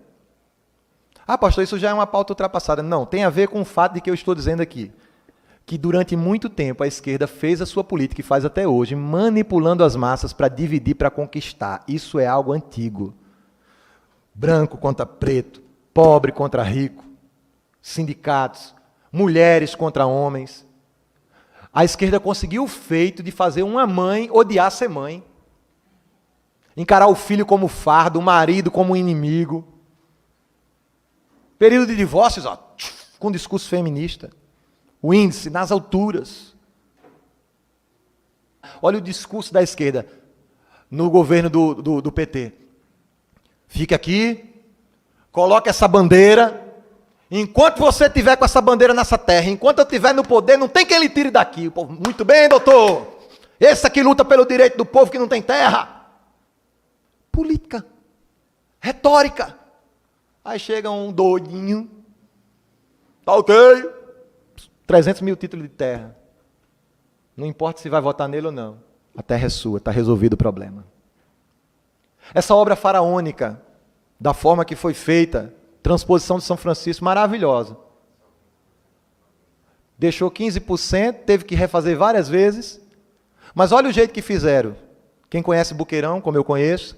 Pastor, isso já é uma pauta ultrapassada. Não, tem a ver com o fato de que eu estou dizendo aqui. Que durante muito tempo a esquerda fez a sua política e faz até hoje, manipulando as massas para dividir, para conquistar. Isso é algo antigo. Branco contra preto, pobre contra rico, sindicatos, mulheres contra homens. A esquerda conseguiu o feito de fazer uma mãe odiar ser mãe. Encarar o filho como fardo, o marido como inimigo. Período de divórcios, com discurso feminista. O índice nas alturas. Olha o discurso da esquerda. no governo do PT. Fique aqui, coloque essa bandeira. Enquanto você estiver com essa bandeira nessa terra, enquanto eu estiver no poder, não tem quem lhe tire daqui. O povo, muito bem, doutor. Esse aqui luta pelo direito do povo que não tem terra. Política. Retórica. Aí chega um doidinho. Tá ok. 300 mil títulos de terra. Não importa se vai votar nele ou não. A terra é sua, está resolvido o problema. Essa obra faraônica, da forma que foi feita, transposição de São Francisco, maravilhosa. Deixou 15%, teve que refazer várias vezes. Mas olha o jeito que fizeram. Quem conhece Buqueirão, como eu conheço,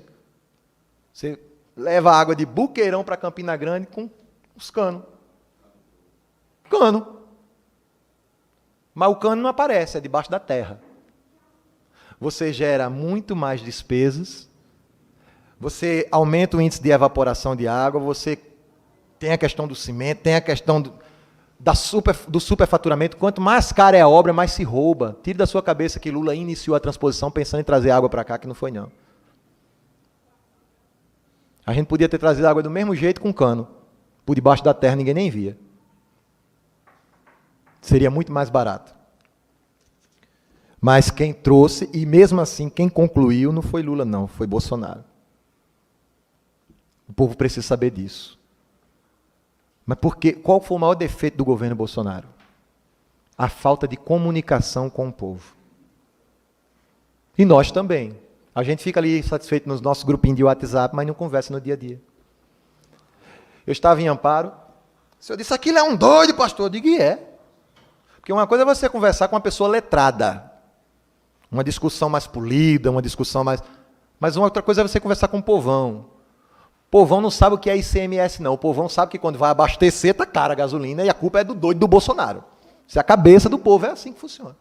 você leva a água de Buqueirão para Campina Grande com os canos. Cano. Mas o cano não aparece, é debaixo da terra. Você gera muito mais despesas, você aumenta o índice de evaporação de água, você tem a questão do cimento, tem a questão do superfaturamento. Quanto mais cara é a obra, mais se rouba. Tire da sua cabeça que Lula iniciou a transposição pensando em trazer água para cá, que não foi não. A gente podia ter trazido água do mesmo jeito com cano. Por debaixo da terra ninguém nem via. Seria muito mais barato. Mas quem trouxe, e mesmo assim quem concluiu, não foi Lula não, foi Bolsonaro. O povo precisa saber disso. Mas qual foi o maior defeito do governo Bolsonaro? A falta de comunicação com o povo. E nós também. A gente fica ali satisfeito nos nossos grupinhos de WhatsApp, mas não conversa no dia a dia. Eu estava em Amparo, o senhor disse, aquilo é um doido, pastor. Eu digo, e é. Porque uma coisa é você conversar com uma pessoa letrada, uma discussão mais polida, uma discussão mais... Mas uma outra coisa é você conversar com o povão. O povão não sabe o que é ICMS, não. O povão sabe que quando vai abastecer, está cara a gasolina e a culpa é do doido do Bolsonaro. Se a cabeça do povo é assim que funciona.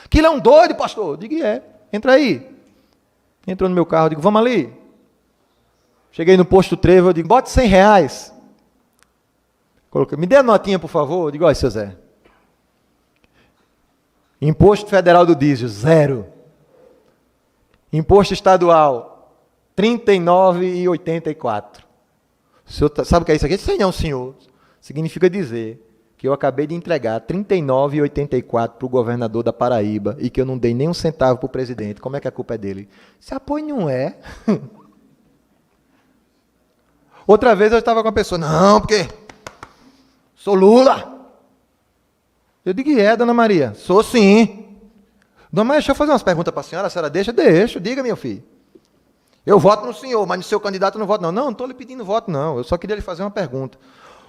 Aquilo é um doido, pastor. Eu digo, é. Entra aí. Entrou no meu carro, eu digo, vamos ali. Cheguei no posto Trevo, eu digo, bote R$100. Coloquei, me dê a notinha, por favor. Eu digo, olha, seu Zé. Imposto federal do diesel, 0. Imposto estadual, R$ 39,84. O senhor sabe o que é isso aqui? Sei não, senhor. Significa dizer que eu acabei de entregar R$ 39,84 para o governador da Paraíba e que eu não dei nem um centavo para o presidente. Como é que a culpa é dele? Se apoio não é. Outra vez eu estava com a pessoa, não, porque sou Lula. Eu digo, dona Maria? Sou sim. Dona Maria, deixa eu fazer umas perguntas para a senhora deixa? Deixa, diga, meu filho. Eu voto no senhor, mas no seu candidato eu não voto não. Não estou lhe pedindo voto não, eu só queria lhe fazer uma pergunta.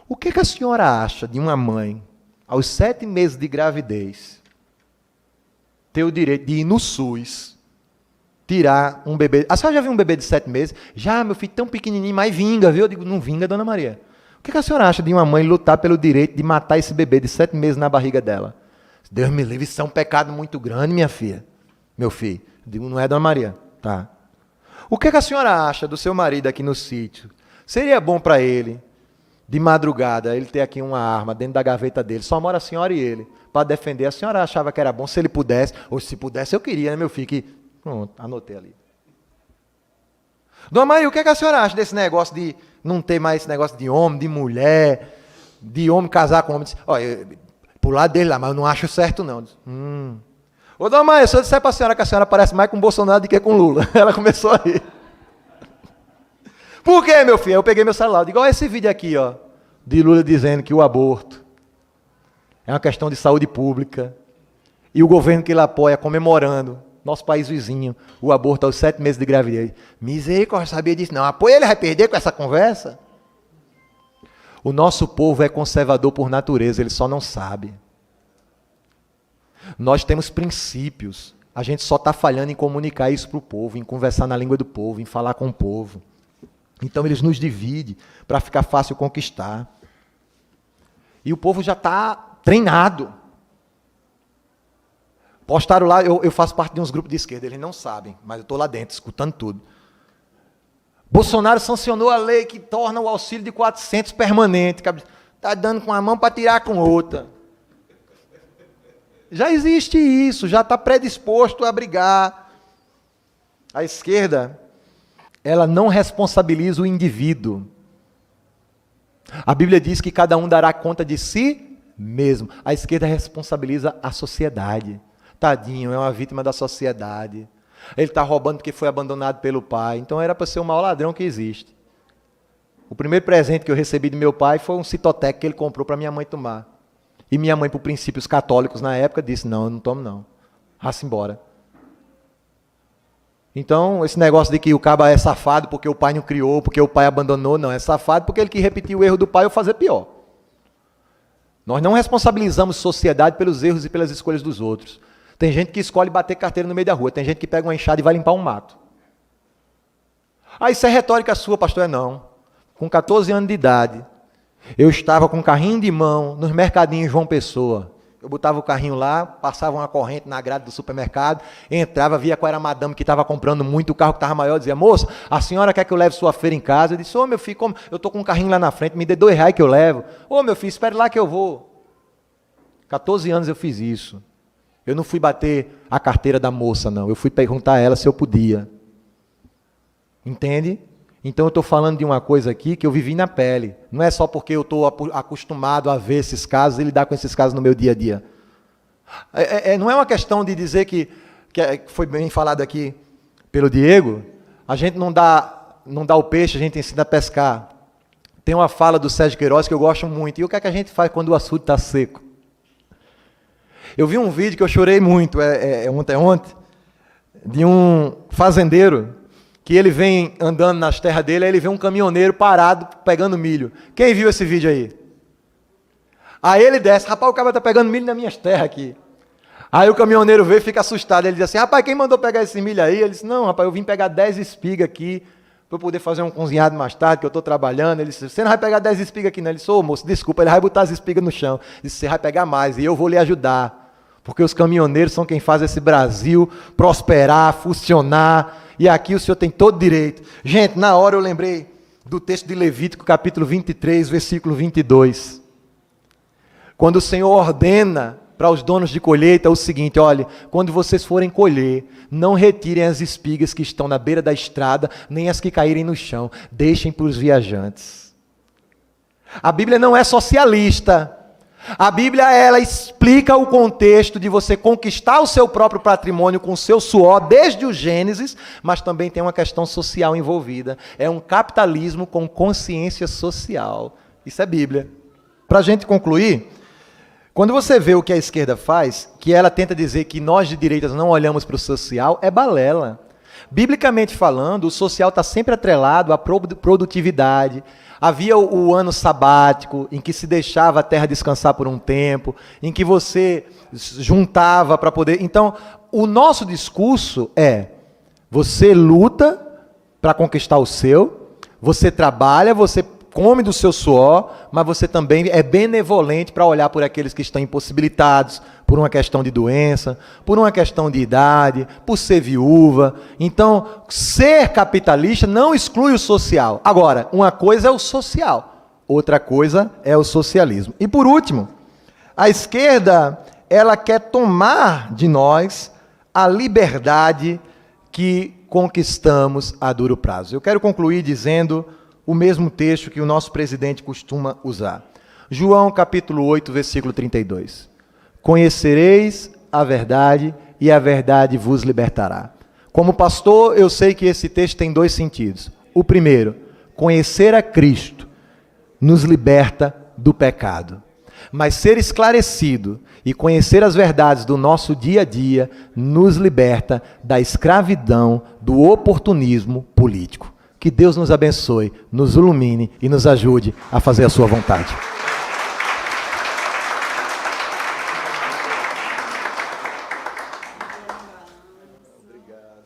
O que a senhora acha de uma mãe, aos 7 meses de gravidez, ter o direito de ir no SUS, tirar um bebê... A senhora já viu um bebê de 7 meses? Já, meu filho, tão pequenininho, mas vinga, viu? Eu digo, não vinga, dona Maria. O que a senhora acha de uma mãe lutar pelo direito de matar esse bebê de 7 meses na barriga dela? Deus me livre, isso é um pecado muito grande, minha filha. Meu filho. Eu digo, não é, dona Maria? Tá. O que a senhora acha do seu marido aqui no sítio? Seria bom para ele, de madrugada, ele ter aqui uma arma dentro da gaveta dele, só mora a senhora e ele, para defender. A senhora achava que era bom se ele pudesse, ou se pudesse eu queria, né, meu filho? Que... Pronto, anotei ali. Dona Maria, o que a senhora acha desse negócio de não ter mais esse negócio de homem, de mulher, de homem casar com homem? Olha, pro lado dele lá, mas eu não acho certo não. Ô, dona Maria, se eu disser para a senhora que a senhora parece mais com Bolsonaro do que com Lula. Ela começou a rir. Por quê, meu filho? Eu peguei meu celular, digo, olha esse vídeo aqui, ó, de Lula dizendo que o aborto é uma questão de saúde pública e o governo que ele apoia comemorando, nosso país vizinho, o aborto aos 7 meses de gravidez. Misericórdia, sabia disso? Não, apoia ele vai perder com essa conversa? O nosso povo é conservador por natureza, ele só não sabe. Nós temos princípios, a gente só está falhando em comunicar isso para o povo, em conversar na língua do povo, em falar com o povo. Então eles nos dividem para ficar fácil conquistar. E o povo já está treinado. Postaram lá, eu faço parte de uns grupos de esquerda, eles não sabem, mas eu estou lá dentro, escutando tudo. Bolsonaro sancionou a lei que torna o auxílio de 400 permanente. Está dando com a mão para tirar com outra. Já existe isso, já está predisposto a brigar. A esquerda, ela não responsabiliza o indivíduo. A Bíblia diz que cada um dará conta de si mesmo. A esquerda responsabiliza a sociedade. Tadinho, é uma vítima da sociedade. Ele está roubando porque foi abandonado pelo pai. Então era para ser o maior ladrão que existe. O primeiro presente que eu recebi do meu pai foi um Citotec que ele comprou para minha mãe tomar. E minha mãe, por princípios católicos na época, disse, não, eu não tomo não. Raça embora. Então, esse negócio de que o caba é safado porque o pai não criou, porque o pai abandonou, não. É safado porque ele quis repetir o erro do pai ou fazer pior. Nós não responsabilizamos sociedade pelos erros e pelas escolhas dos outros. Tem gente que escolhe bater carteira no meio da rua. Tem gente que pega uma enxada e vai limpar um mato. Ah, isso é retórica sua, pastor? É não. Com 14 anos de idade, eu estava com um carrinho de mão nos mercadinhos João Pessoa. Eu botava o carrinho lá, passava uma corrente na grade do supermercado, entrava, via qual era a madame que estava comprando muito, o carro que estava maior, dizia, moça, a senhora quer que eu leve sua feira em casa? Eu disse, ô meu filho, como? Eu estou com um carrinho lá na frente, me dê R$2 que eu levo. Ô meu filho, espere lá que eu vou. 14 anos eu fiz isso. Eu não fui bater a carteira da moça, não. Eu fui perguntar a ela se eu podia. Entende? Então eu estou falando de uma coisa aqui que eu vivi na pele. Não é só porque eu estou acostumado a ver esses casos e lidar com esses casos no meu dia a dia. Não é uma questão de dizer que foi bem falado aqui pelo Diego, a gente não dá o peixe, a gente ensina a pescar. Tem uma fala do Sérgio Queiroz que eu gosto muito. E o que é que a gente faz quando o açude está seco? Eu vi um vídeo que eu chorei muito, ontem, de um fazendeiro, que ele vem andando nas terras dele, aí ele vê um caminhoneiro parado, pegando milho. Quem viu esse vídeo aí? Aí ele desce, rapaz, o cara está pegando milho nas minhas terras aqui. Aí o caminhoneiro vê e fica assustado, ele diz assim, rapaz, quem mandou pegar esse milho aí? Ele disse, não, rapaz, eu vim pegar 10 espigas aqui, para eu poder fazer um cozinhado mais tarde, que eu estou trabalhando. Ele disse, você não vai pegar 10 espigas aqui não? Ele disse, ô moço, desculpa, ele vai botar as espigas no chão. Ele disse, você vai pegar mais, e eu vou lhe ajudar. Porque os caminhoneiros são quem faz esse Brasil prosperar, funcionar, e aqui o senhor tem todo direito. Gente, na hora eu lembrei do texto de Levítico, capítulo 23, versículo 22. Quando o Senhor ordena para os donos de colheita o seguinte, olha, quando vocês forem colher, não retirem as espigas que estão na beira da estrada, nem as que caírem no chão, deixem para os viajantes. A Bíblia não é socialista. A Bíblia, ela explica o contexto de você conquistar o seu próprio patrimônio com o seu suor, desde o Gênesis, mas também tem uma questão social envolvida. É um capitalismo com consciência social. Isso é Bíblia. Para a gente concluir, quando você vê o que a esquerda faz, que ela tenta dizer que nós de direitas não olhamos para o social, é balela. Biblicamente falando, o social está sempre atrelado à produtividade. Havia o ano sabático, em que se deixava a terra descansar por um tempo, em que você juntava para poder... Então, o nosso discurso é, você luta para conquistar o seu, você trabalha, você come do seu suor, mas você também é benevolente para olhar por aqueles que estão impossibilitados, por uma questão de doença, por uma questão de idade, por ser viúva. Então, ser capitalista não exclui o social. Agora, uma coisa é o social, outra coisa é o socialismo. E por último, a esquerda, ela quer tomar de nós a liberdade que conquistamos a duro prazo. Eu quero concluir dizendo o mesmo texto que o nosso presidente costuma usar. João capítulo 8, versículo 32. Conhecereis a verdade e a verdade vos libertará. Como pastor, eu sei que esse texto tem dois sentidos. O primeiro, conhecer a Cristo nos liberta do pecado. Mas ser esclarecido e conhecer as verdades do nosso dia a dia nos liberta da escravidão, do oportunismo político. Que Deus nos abençoe, nos ilumine e nos ajude a fazer a sua vontade. Obrigado.